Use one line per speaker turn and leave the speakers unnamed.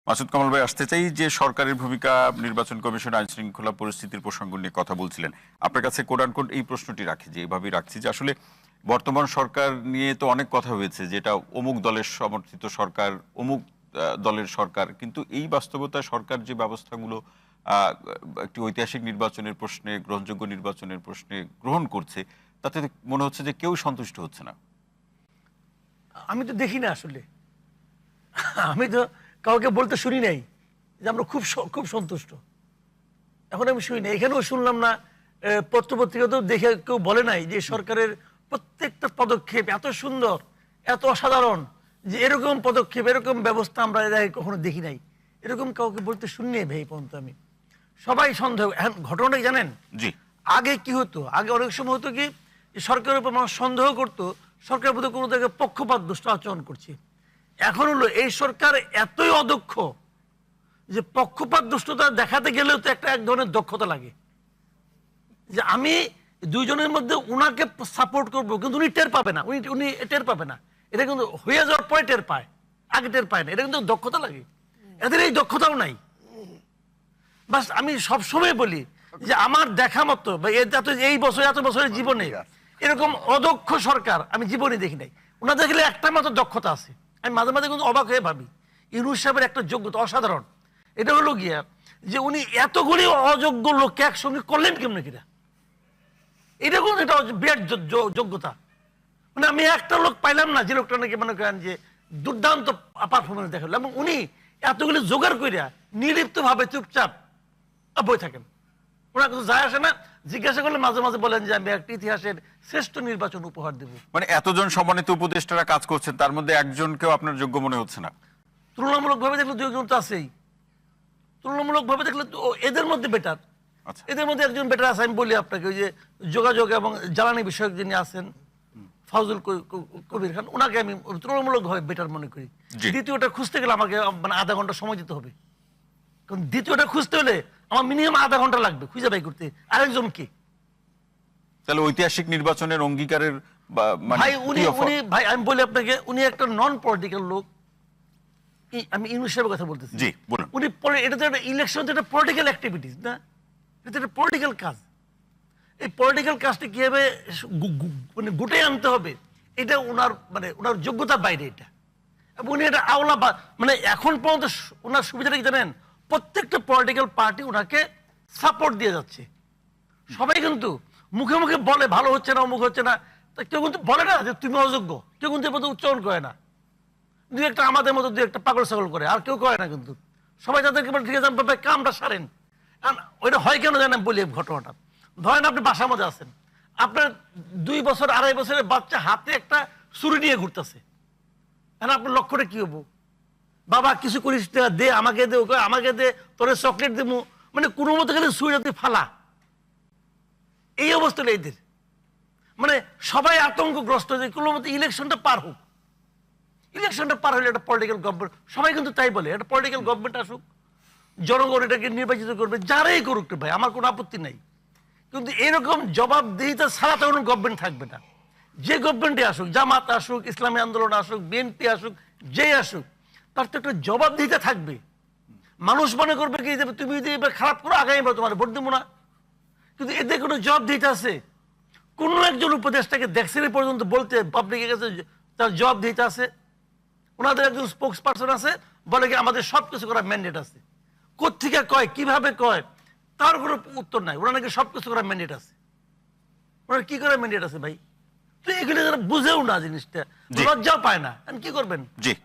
মাসুদ কামাল ভাই, আসতে চাই যে সরকারের ভূমিকা, নির্বাচন কমিশন, আইন শৃঙ্খলা পরিস্থিতির প্রসঙ্গ নিয়ে কথা বলছিলেন। আপনার কাছে কোট আনকোট এই প্রশ্নটি রাখি, যে এইভাবেই রাখছি যে আসলে বর্তমান সরকার নিয়ে তো অনেক কথা হয়েছে, যেটা অমুক দলের সমর্থিত সরকার, অমুক দলের সরকার, কিন্তু এই বাস্তবতায় সরকার যে ব্যবস্থাগুলো একটি ঐতিহাসিক নির্বাচনের প্রশ্নে, গ্রহণযোগ্য নির্বাচনের প্রশ্নে গ্রহণ করছে, তাতে মনে হচ্ছে যে কেউ সন্তুষ্ট হচ্ছে না।
আমি তো দেখি না আসলে, আমি তো কাউকে বলতে শুনি নাই যে আমরা খুব সন্তুষ্ট। এখন আমি শুনি না, এখানেও শুনলাম না, পত্রপত্রিকাতেও দেখে কেউ বলে নাই যে সরকারের প্রত্যেকটা পদক্ষেপ এত সুন্দর, এত অসাধারণ, যে এরকম পদক্ষেপ, এরকম ব্যবস্থা আমরা এর আগে কখনো দেখি নাই। এরকম কাউকে বলতে শুনি নাই ভাই পর্যন্ত। আমি সবাই সন্দেহ। এখন ঘটনাটা জানেন,
জি,
আগে কি হতো, আগে অনেক সময় হতো কি, যে সরকারের উপর মানুষ সন্দেহ করতো সরকার বোধহয় কোনো জায়গায় পক্ষপাত দুষ্ট আচরণ করছে। এখন হলো এই সরকার এতই অদক্ষ যে পক্ষপাত দুষ্টতা দেখাতে গেলেও তো এক ধরনের দক্ষতা লাগে, যে আমি দুইজনের মধ্যে উনাকে সাপোর্ট করবো, কিন্তু উনি টের পাবে না, উনি টের পাবে না। এটা কিন্তু হয়ে যাওয়ার পরে টের পায়, আগে টের পায় না। এটা কিন্তু দক্ষতা লাগে, এদের এই দক্ষতাও নাই। বাস আমি সবসময় বলি যে আমার দেখা মতো এই বছর, এত বছরের জীবনে এরকম অদক্ষ সরকার আমি জীবনে দেখি নাই। ওনার দেখলে একটা মাত্র দক্ষতা আছে, আমি মাঝে মাঝে কিন্তু অবাক হয়ে ভাবি ইউনূস সাহেবের একটা যোগ্যতা অসাধারণ। এটা হলো গিয়া যে উনি এতগুলি অযোগ্য লোককে একসঙ্গে করলেন কেমন কিনা, এটা কিন্তু এটা বিরাট যোগ্যতা। মানে আমি একটা লোক পাইলাম না যে লোকটা নাকি মনে করেন যে দুর্দান্ত পারফরমেন্স দেখালো, এবং উনি এতগুলি জোগাড় করিয়া নির্লিপ্ত ভাবে চুপচাপ বই থাকেন। ওনার কিছু যায় আসে না, জিজ্ঞাসা করলে মাঝে মাঝে বলেন যে আমি একটা ইতিহাসের শ্রেষ্ঠ নির্বাচন উপহার দেব।
মানে এতজন সম্মানিত উপদেষ্টারা কাজ করছেন, তার মধ্যে একজনকেও আপনার যোগ্য মনে হচ্ছে না?
তুলনামূলক ভাবে দেখলে দুই একজন তো আছেই, তুলনামূলক ভাবে দেখলে তো এদের মধ্যে বেটার।
আচ্ছা,
এদের মধ্যে একজন বেটার আছে, আমি বলি আপনাকে, ওই যে যোগাযোগ এবং জ্বালানি বিষয়ক যিনি আছেন ফাউজুল কবির খান, ওনাকে আমি তুলনামূলক ভাবে বেটার মনে করি।
জি।
দ্বিতীয়টা খুঁজতে গেলে আমাকে মানে আধা ঘন্টা সময় দিতে হবে, কারণ দ্বিতীয়টা খুঁজতে হলে আমার মিনিমাম আধা ঘন্টা লাগবে খুঁজে বাই করতে। আরেকজন কি?
তাহলে ঐতিহাসিক নির্বাচনের অঙ্গীকারের মানে
ভাই
কি offer?
ভাই আমি বলি আপনাকে, উনি একটা নন পলিটিক্যাল লোক। আমি ইউনূস সাহেবের কথা বলতেছি।
জি, বলুন।
উনি এটা তো একটা ইলেকশন, তো একটা পলিটিক্যাল অ্যাক্টিভিটিস না, এটা একটা পলিটিক্যাল কাজ। এই পলিটিক্যাল কাজটা কিভাবে মানে গুটে আনতে হবে, এটা ওনার যোগ্যতার বাইরে এটা। এবং উনি এটা মানে এখন পর্যন্ত ওনার সুবিধাটা কি জানেন, প্রত্যেকটা পলিটিক্যাল পার্টি ওনাকে সাপোর্ট দিয়ে যাচ্ছে। সবাই কিন্তু মুখে মুখে বলে ভালো হচ্ছে না, অমুক হচ্ছে না, তা কেউ কিন্তু বলে না যে তুমি অযোগ্য, কেউ কিন্তু এর উচ্চারণ করে না। দুই একটা আমাদের মতো দুই একটা পাগল ছাগল করে, আর কেউ করে না কিন্তু। সবাই তাদেরকে বলে ঠিক আছে ভাই কামটা সারেন। ওইটা হয় কেন জানেন, বলি ঘটনাটা। ধরেন আপনি বাসার মধ্যে আছেন, আপনার 2 বছর 2.5 বছরের বাচ্চা হাতে একটা ছুরি নিয়ে ঘুরতেছে, আপনার লক্ষ্যটা কি হবো? বাবা কিছু করিস না, দে আমাকে দে, ওকে আমাকে দে, তোর চকলেট দেবো, মানে কোনো মতো গেলে ছুরিটা তুই ফালা। এই অবস্থাটা এদের, মানে সবাই আতঙ্কগ্রস্ত যে কোনো মতো ইলেকশনটা পার হোক। ইলেকশনটা পার হলে একটা পলিটিক্যাল গভর্নমেন্ট, সবাই কিন্তু তাই বলে, একটা পলিটিক্যাল গভর্নমেন্ট আসুক, জনগণ এটাকে নির্বাচিত করবে, যারাই করুক ভাই, আমার কোনো আপত্তি নাই। কিন্তু এরকম জবাবদিহিতা ছাড়া তো কোনো গভর্নমেন্ট থাকবে না। যে গভর্নমেন্টে আসুক, জামাত আসুক, ইসলামী আন্দোলন আসুক, বিএনপি আসুক, যেই আসুক, তার তো একটা জবাবদিহিতা থাকবে। মানুষ মনে করবে কি যে তুমি যদি এবার খারাপ করো, আগামীবার তোমার ভোট দেবো না। কিন্তু এতে কোনো জবাবদিহিতা আছে? কোনো একজন উপদেষ্টাকে দেখছেন পর্যন্ত বলতে পাবলিকের কাছে তার জবাবদিহিতা আছে? ওনাদের একজন স্পোক্স পার্সন আছে, বলে কি আমাদের সবকিছু করার ম্যান্ডেট আছে। কোত্থেকে কয়, কিভাবে কয়, তার কোনো উত্তর নাই। ওনার নাকি সবকিছু করার ম্যান্ডেট আছে। ওনার কি করার ম্যান্ডেট আছে ভাই? তো এগুলো যারা বুঝেও না জিনিসটা, লজ্জাও পায় না, কি করবেন?
জি।